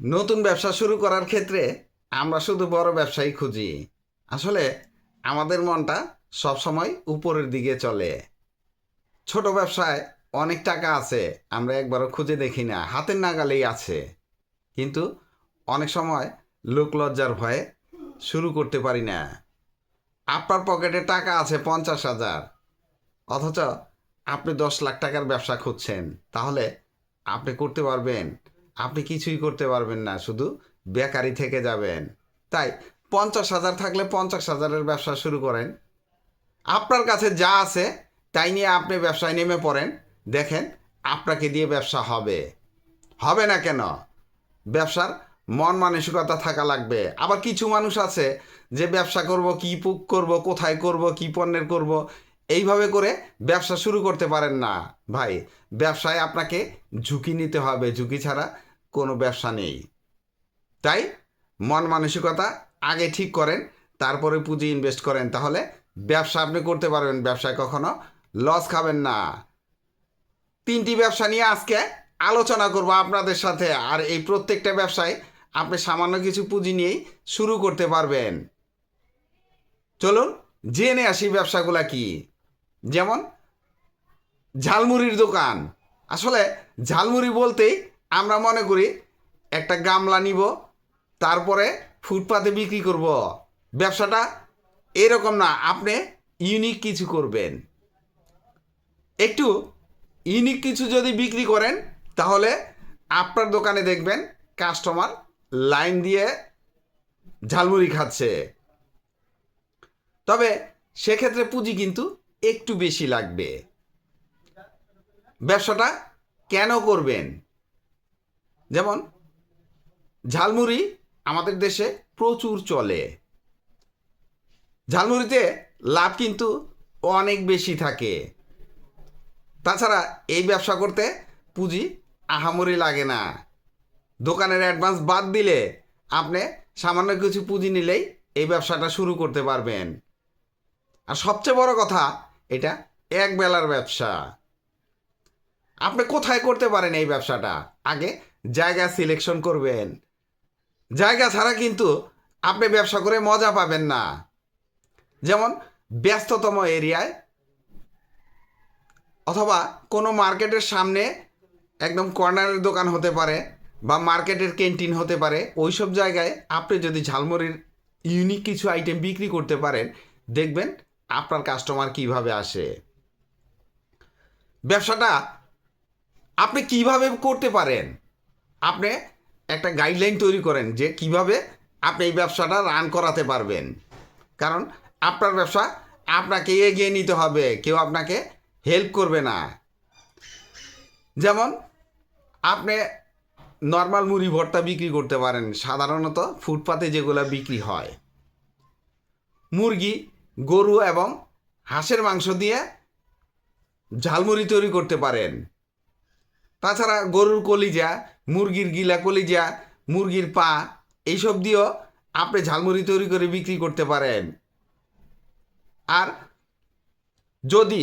নতুন ব্যবসা শুরু করার ক্ষেত্রে আমরা শুধু বড় ব্যবসায়ী খুঁজি। আসলে আমাদের মনটা সবসময় উপরের দিকে চলে। ছোট ব্যবসায় অনেক টাকা আছে, আমরা একবারও খুঁজে দেখি না, হাতের নাগালেই আছে। কিন্তু অনেক সময় লোক লজ্জার ভয়ে শুরু করতে পারি না। আপনার পকেটে টাকা আছে 50,000, অথচ আপনি 10 লাখ টাকার ব্যবসা খুঁজছেন, তাহলে আপনি করতে পারবেন? আপনি কিছুই করতে পারবেন না, শুধু বেকারি থেকে যাবেন। তাই 50,000 থাকলে 50,000-এর ব্যবসা শুরু করেন। আপনার কাছে যা আছে তাই নিয়ে আপনি ব্যবসায় নেমে পড়েন। দেখেন, আপনাকে দিয়ে ব্যবসা হবে। হবে না কেন? ব্যবসার মন মানসিকতা থাকা লাগবে। আবার কিছু মানুষ আছে যে ব্যবসা করব, কি করব, কোথায় করব, কি পণ্যের করব, এইভাবে করে ব্যবসা শুরু করতে পারেন না। ভাই, ব্যবসায় আপনাকে ঝুঁকি নিতে হবে, ঝুঁকি ছাড়া কোনো ব্যবসা নেই। তাই মন মানসিকতা আগে ঠিক করেন, তারপরে পুঁজি ইনভেস্ট করেন, তাহলে ব্যবসা আপনি করতে পারবেন। ব্যবসায় কখনো লস খাবেন না। 3টি ব্যবসা নিয়ে আজকে আলোচনা করব আপনাদের সাথে, আর এই প্রত্যেকটা ব্যবসায় আপনি সামান্য কিছু পুঁজি নিয়েই শুরু করতে পারবেন। চলুন জেনে আসি ব্যবসাগুলা কি। যেমন ঝালমুড়ির দোকান। আসলে ঝালমুড়ি বলতেই আমরা মনে করি একটা গামলা নিব, তারপরে ফুটপাতে বিক্রি করব। ব্যবসাটা এরকম না, আপনি ইউনিক কিছু করবেন। একটু ইউনিক কিছু যদি বিক্রি করেন, তাহলে আপনার দোকানে দেখবেন কাস্টমার লাইন দিয়ে ঝালমুড়ি খাচ্ছে। তবে সেক্ষেত্রে পুঁজি কিন্তু একটু বেশি লাগবে। ব্যবসাটা কেন করবেন? যেমন ঝালমুড়ি আমাদের দেশে প্রচুর চলে। ঝালমুড়িতে লাভ কিন্তু অনেক বেশি থাকে। তাছাড়া এই ব্যবসা করতে পুঁজি আহামরি লাগে না। দোকানের অ্যাডভান্স বাদ দিলে আপনি সামান্য কিছু পুঁজি নিলেই এই ব্যবসাটা শুরু করতে পারবেন। আর সবচেয়ে বড় কথা, এটা এক বেলার ব্যবসা। আপনি কোথায় করতে পারেন এই ব্যবসাটা? আগে জায়গা সিলেকশন করবেন। জায়গা ছাড়া কিন্তু আপনি ব্যবসা করে মজা পাবেন না। যেমন ব্যস্ততম এরিয়ায় অথবা কোনো মার্কেটের সামনে একদম কর্নারের দোকান হতে পারে, বা মার্কেটের ক্যান্টিন হতে পারে। ওইসব জায়গায় আপনি যদি ঝালমুড়ির ইউনিক কিছু আইটেম বিক্রি করতে পারেন, দেখবেন আপনার কাস্টমার কিভাবে আসে। ব্যবসাটা আপনি কিভাবে করতে পারেন, আপনি একটা গাইডলাইন তৈরি করেন যে কিভাবে আপনি এই ব্যবসাটা রান করাতে পারবেন। কারণ আপনার ব্যবসা আপনাকে এগিয়ে নিতে হবে, কেউ আপনাকে হেল্প করবে না। যেমন আপনি নর্মাল মুড়ি ভর্তা বিক্রি করতে পারেন, সাধারণত ফুটপাতে যেগুলো বিক্রি হয়। মুরগি, গরু এবং হাঁসের মাংস দিয়ে ঝালমুড়ি তৈরি করতে পারেন। তাছাড়া গরুর কলিজা, মুরগির গিলা কলিজা, মুরগির পা, এইসব দিয়েও আপনি ঝালমুড়ি তৈরি করে বিক্রি করতে পারেন। আর যদি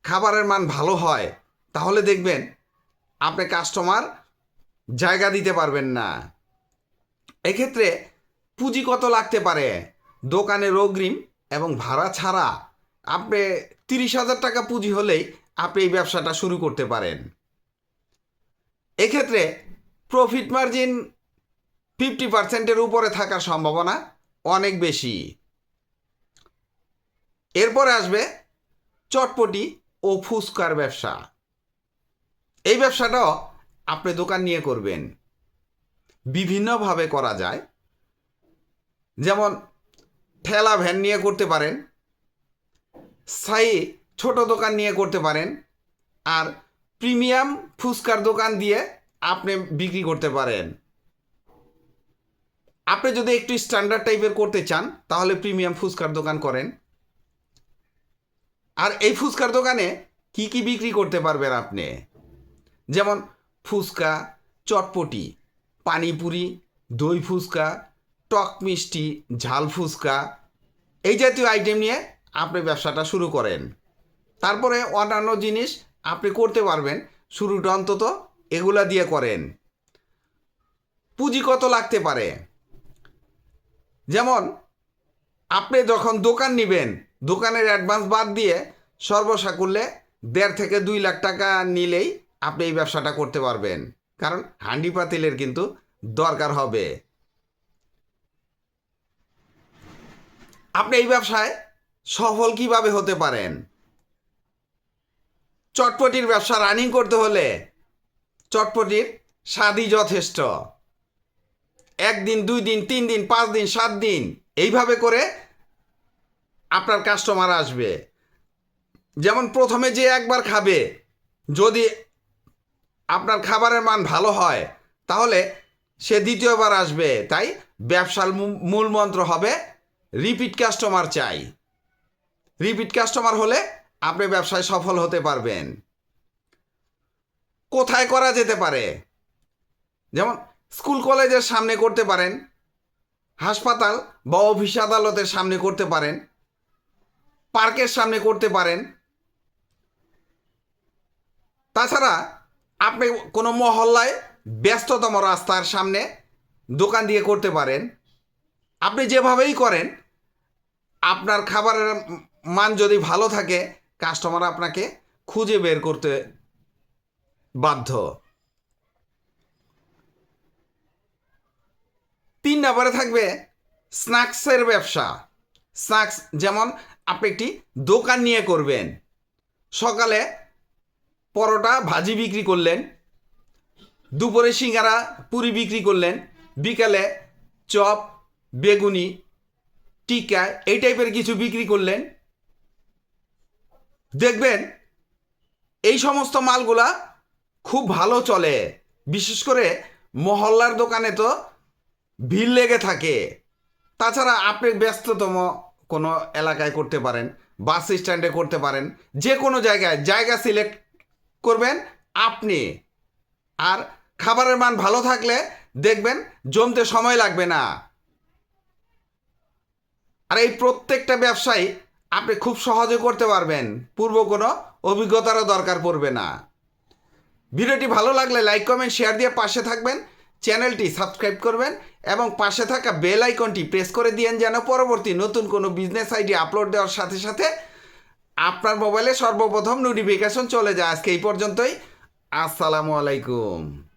খাবারের মান ভালো হয়, তাহলে দেখবেন আপনি কাস্টমার জায়গা দিতে পারবেন না। এক্ষেত্রে পুঁজি কত লাগতে পারে? দোকানের অগ্রিম এবং ভাড়া ছাড়া আপনি 30,000 টাকা পুঁজি হলেই আপনি এই ব্যবসাটা শুরু করতে পারেন। এক্ষেত্রে প্রফিট মার্জিন 50%-এর উপরে থাকার সম্ভাবনা অনেক বেশি। এরপরে আসবে চটপটি ও ফুচকার ব্যবসা। এই ব্যবসাটাও আপনি দোকান নিয়ে করবেন। বিভিন্নভাবে করা যায়। যেমন ঠেলা ভ্যান নিয়ে করতে পারেন, স্থায়ী ছোট দোকান নিয়ে করতে পারেন, আর প্রিমিয়াম ফুচকার দোকান দিয়ে আপনি বিক্রি করতে পারেন। আপনি যদি একটু স্ট্যান্ডার্ড টাইপের করতে চান, তাহলে প্রিমিয়াম ফুচকার দোকান করেন। আর এই ফুচকার দোকানে কি কি বিক্রি করতে পারবেন আপনি? যেমন ফুচকা, চটপটি, পানিপুরি, দই ফুচকা, টক মিষ্টি, ঝাল ফুচকা, এই জাতীয় আইটেম নিয়ে আপনি ব্যবসাটা শুরু করেন। তারপরে অন্যান্য জিনিস আপনি করতে পারবেন। শুরুটা অন্তত এগুলা দিয়ে করেন। পুঁজি কত লাগতে পারে? যেমন আপনি যখন দোকান নেবেন, দোকানের অ্যাডভান্স বাদ দিয়ে সর্বসাকুল্যে 1.5 থেকে 2 লাখ টাকা নিলেই আপনি এই ব্যবসাটা করতে পারবেন। কারণ হান্ডি পাতিলের কিন্তু দরকার হবে। আপনি এই ব্যবসায় সফল কিভাবে হতে পারেন? চটপটির ব্যবসা রানিং করতে হলে চটপটির স্বাদই যথেষ্ট। 1 দিন, 2 দিন, 3 দিন, 5 দিন, 7 দিন এইভাবে করে আপনার কাস্টমার আসবে। যেমন প্রথমে যে একবার খাবে, যদি আপনার খাবারের মান ভালো হয় তাহলে সে দ্বিতীয়বার আসবে। তাই ব্যবসার মূল মন্ত্র হবে রিপিট কাস্টমার চাই। রিপিট কাস্টমার হলে আপনি ব্যবসায় সফল হতে পারবেন। কোথায় করা যেতে পারে? যেমন স্কুল কলেজের সামনে করতে পারেন, হাসপাতাল বা অফিস আদালতের সামনে করতে পারেন, পার্কের সামনে করতে পারেন। তাছাড়া আপনি কোনো মহল্লায় ব্যস্ততম রাস্তার সামনে দোকান দিয়ে করতে পারেন। আপনি যেভাবেই করেন, আপনার খাবারের মান যদি ভালো থাকে, কাস্টমার আপনাকে খুঁজে বের করতে বাধ্য। 3 নম্বরে থাকবে স্ন্যাক্সের ব্যবসা। স্ন্যাক্স যেমন আপনি একটি দোকান নিয়ে করবেন। সকালে পরোটা ভাজি বিক্রি করলেন, দুপুরে সিঙ্গারা পুরি বিক্রি করলেন, বিকালে চপ বেগুনি টিক্কা এই টাইপের কিছু বিক্রি করলেন। দেখবেন এই সমস্ত মালগুলা খুব ভালো চলে। বিশেষ করে মহল্লার দোকানে তো ভিড় লেগে থাকে। তাছাড়া আপনি ব্যস্ততম কোনো এলাকায় করতে পারেন, বাস স্ট্যান্ডে করতে পারেন, যে কোনো জায়গায় জায়গা সিলেক্ট করবেন আপনি। আর খাবারের মান ভালো থাকলে দেখবেন জমতে সময় লাগবে না। আর এই প্রত্যেকটা ব্যবসায় আপনি খুব সহজে করতে পারবেন, পূর্ব কোনো অভিজ্ঞতারও দরকার পড়বে না। ভিডিওটি ভালো লাগলে লাইক কমেন্ট শেয়ার দিয়ে পাশে থাকবেন, চ্যানেলটি সাবস্ক্রাইব করবেন এবং পাশে থাকা বেল আইকনটি প্রেস করে দিয়েন যেন পরবর্তী নতুন কোনো বিজনেস আইডিয়া আপলোড দেওয়ার সাথে সাথে আপনার মোবাইলে সর্বপ্রথম নোটিফিকেশন চলে যায়। আজকে এই পর্যন্তই। আসসালামু আলাইকুম।